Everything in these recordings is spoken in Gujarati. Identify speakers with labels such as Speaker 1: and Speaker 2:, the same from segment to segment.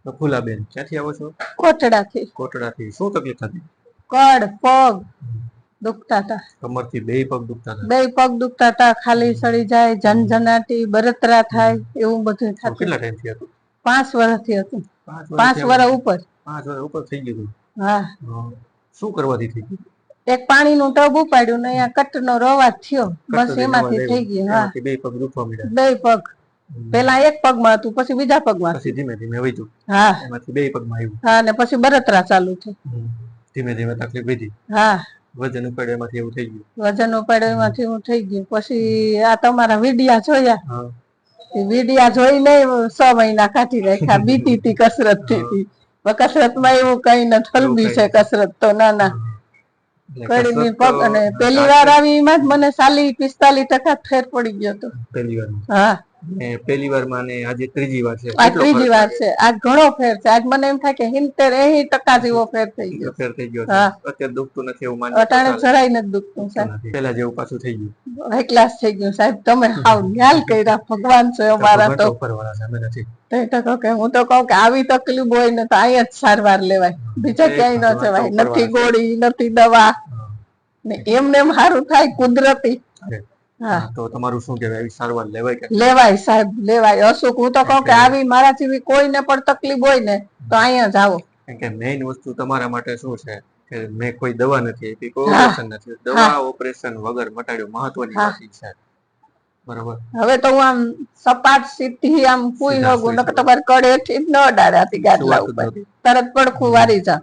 Speaker 1: તો ફૂલાબેન ક્યાંથી આવો છો?
Speaker 2: કોટડાથી.
Speaker 1: કોટડાથી. શું તકલીફ હતી?
Speaker 2: કડ પગ દુખતા હતા.
Speaker 1: કમરથી બે પગ દુખતા હતા?
Speaker 2: બે પગ દુખતા હતા, ખાલી સડી જાય, ઝનઝનાટી, બળતરા થાય, એવું બધું થતું.
Speaker 1: કેટલા ટાઈમથી હતું?
Speaker 2: 5 વર્ષથી હતું. 5 વર્ષ ઉપર.
Speaker 1: 5 વર્ષ ઉપર થઈ ગયું?
Speaker 2: હા.
Speaker 1: શું કરવાથી થઈ ગયું?
Speaker 2: એક પાણીનું ટબ ઉપાડ્યું ને અહીંયા કટનો રવાજ થયો, બસ એમાંથી થઈ ગયું. હા,
Speaker 1: બે પગ દુખવા મળ્યા.
Speaker 2: બે પગ. પેલા એક પગમાં હતું, પછી બીજા પગમાં.
Speaker 1: પછી ધીમે ધીમે વધ્યું.
Speaker 2: હા,
Speaker 1: એમાંથી બે પગમાં આવ્યું.
Speaker 2: હા, ને પછી બળતરા ચાલુ થઈ.
Speaker 1: ધીમે ધીમે તકલીફ વધી.
Speaker 2: હા,
Speaker 1: વજન ઉપાડ્યા એમાંથી એવું થઈ ગયું.
Speaker 2: વજન ઉપાડ્યા એમાંથી એવું થઈ ગયું. પછી આ તમારા વિડિયા જોયા. વિડિયા જોઈને 6 મહિના કાઢી રાખ્યા. બીતી હતી, કસરત થી. કસરત માં એવું કઈ નથી, હલબી છે કસરત તો. ના કડીની પગ. અને પેલી વાર આવી એમાં જ મને 40-45% ફેર પડી ગયો હતો
Speaker 1: પહેલી વાર.
Speaker 2: હા,
Speaker 1: પહેલી વાર માં ને આજે ત્રીજી વાર છે.
Speaker 2: આ ત્રીજી વાર છે. આજ ઘણો ફેર છે. આજ મને એમ થાય કે 70-80% જેવો ફેર થઈ ગયો.
Speaker 1: ફેર થઈ ગયો.
Speaker 2: હા,
Speaker 1: અત્યારે દુખતું નથી એવું માનીએ.
Speaker 2: અટાણે જરાય નથી દુખતું સાહેબ.
Speaker 1: પેલા જેવું પાછું થઈ ગયું.
Speaker 2: હાઈ ક્લાસ થઈ ગયું સાહેબ. તમે હાવ ખ્યાલ કર્યા. ભગવાન છે અમારા તો.
Speaker 1: ઉપરવાળા છે, અમે નથી.
Speaker 2: હું તો કહું કે આવી તકલીફ હોય ને તો અહીંયા જ સારવાર લેવાય, બીજા ક્યાંય ન જવાય. નથી ગોળી, નથી દવા, ને એમને એમ સારું થાય કુદરતી. હા,
Speaker 1: તો તમારું શું કહેવાય? આવી સારવાર લેવાય કે?
Speaker 2: લેવાય સાહેબ, લેવાય. અસુખ હું તો કહું કે આવી મારા જેવી કોઈને પણ તકલીફ હોય ને તો અહીંયા જ આવો.
Speaker 1: કારણ કે મેઇન વસ્તુ તમારા માટે શું છે કે મેં કોઈ દવા નથી આપી, કોઈ ઓપરેશન નથી. દવા ઓપરેશન વગર મટાડ્યું, મહત્વની વાત છે. બરોબર.
Speaker 2: હવે તો હું આમ સપાટ સીધી આમ પૂઈ હગું, નકર તમારી કડેથી જ ન અડાડાતી ગાદલા ઉપર. તરત પડખું વારી જા.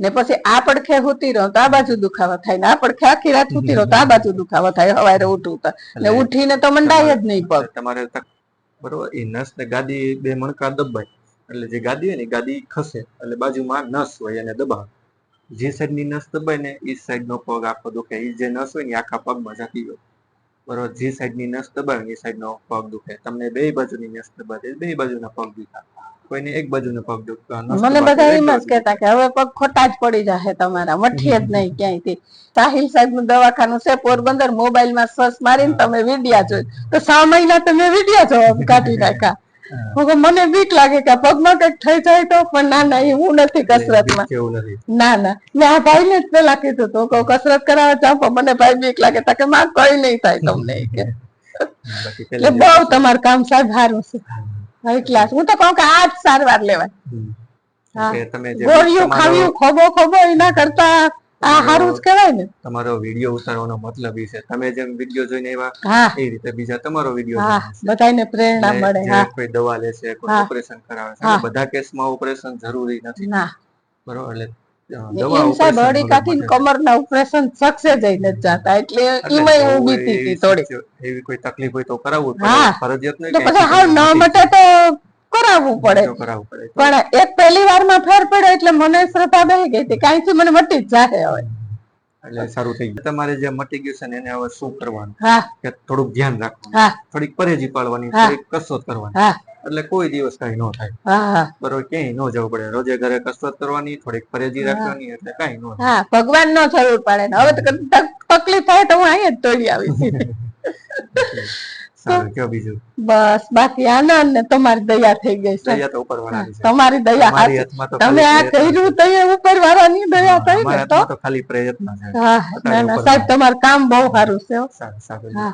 Speaker 2: ને પછી આ પડખે હુતી રહો તો આ બાજુ દુખાવા થાય, ને આ પડખે આખી રાત હુતી રહો તો આ બાજુ દુખાવા થાય. હવારે ઉઠું તો ને ઉઠીને તો મંડાય જ નહીં પગ.
Speaker 1: તમારે બરોબર. એ નસ ને ગાદી બે મણકા દબાય એટલે જે ગાદી હોય ને ગાદી ખસે એટલે બાજુમાં નસ હોય એને દબાવે. જે સાઈડ ની નસ દબાય ને એ સાઈડ નો પગ આખો દુખે. એ જે નસ હોય ને આખા પગમાં જતી હોય. બરોબર. જે સાઈડ ની નસ દબાવે એ સાઈડ નો પગ દુખે. તમને બે બાજુની નસ દબાવે બે બાજુના પગ દુખા. કોઈને એક બાજુનો પગ દુખતા.
Speaker 2: મને બધા એમ જ કહેતા કે હવે પગ ખોટા જ પડી જશે તમારા, મઠીએ જ નહીં ક્યાંયથી. સાહિલ સાહેબ નું દવાખાનું છે પોરબંદર. મોબાઈલ માં સર્ચ મારીને તમે વિડિયા જોઈ તો 6 મહિના તમે વિડિયા જોવા કાઢી નાખ્યા. મને બીક લાગે કે પગમાં કઈક થઈ જાય તો, પણ ના એવું નથી કસરતમાં. ના મેં આ ભાઈ ને જ પેલા કીધું તો કસરત કરાવવા જાવ, પણ મને ભાઈ બીક લાગે કે માં કઈ નહીં થાય તમને. એટલે બહુ તમારું કામ સાહેબ સારું છે. High class. હું તો કહું કે આ જ સારવાર લેવાય. ગોળીઓ ખાવી ખોબો એના કરતા આ સારું જ કહેવાય ને.
Speaker 1: તમારો વિડીયો ઉતારવાનો મતલબ એ છે તમે જેમ વિડીયો જોઈને એવા એ રીતે બીજા તમારો વિડીયો
Speaker 2: બધાને પ્રેરણા મળે.
Speaker 1: કોઈ દવા લે છે, કોઈ ઓપરેશન કરાવે છે. બધા કેસમાં ઓપરેશન જરૂરી નથી. બરોબર. એટલે
Speaker 2: કમરના ઓપરેશન સક્સેસ જઈ નથી જતા, એટલે એમાં હું બીતી હતી થોડી.
Speaker 1: એવી કોઈ તકલીફ હોય તો કરાવવું ફરજિયાત નહીં.
Speaker 2: પછી હાવ ન મટે તો કરાવવું પડે. પણ એક પહેલી વારમાં ફેર પડ્યો એટલે મને શ્રદ્ધા બેસી ગઈ હતી કાંઈથી મને મટી જ જાય હવે.
Speaker 1: એટલે સારું થઈ ગયું. તમારે જે મટી ગયું છે ને એને હવે શું કરવાનું કે થોડુંક ધ્યાન રાખવાનું, થોડીક પરેજી પાડવાની, થોડીક કસરત કરવાની. એટલે કોઈ દિવસ કઈ ન થાય. બરોબર. ક્યાંય ન જવું પડે. રોજે ઘરે કસરત કરવાની, થોડીક પરેજી રાખવાની, એટલે કઈ ન થાય.
Speaker 2: ભગવાન નો જરૂર પડે ને. હવે તકલીફ થાય તો હું અહીંયા જ તોડી આવીશ.
Speaker 1: બીજું
Speaker 2: બસ બાકી આનંદ ને તમારી દયા થઈ ગઈ છે.
Speaker 1: દયા તો ઉપરવાળાની છે.
Speaker 2: તમારી દયા. તમે આ કર્યું તો એ ઉપરવાળાની દયા થઈ ને.
Speaker 1: તો ખાલી પ્રયત્ન છે.
Speaker 2: હા, સાહેબ તમારું કામ બહુ સારું છે.
Speaker 1: સારું.
Speaker 2: હા.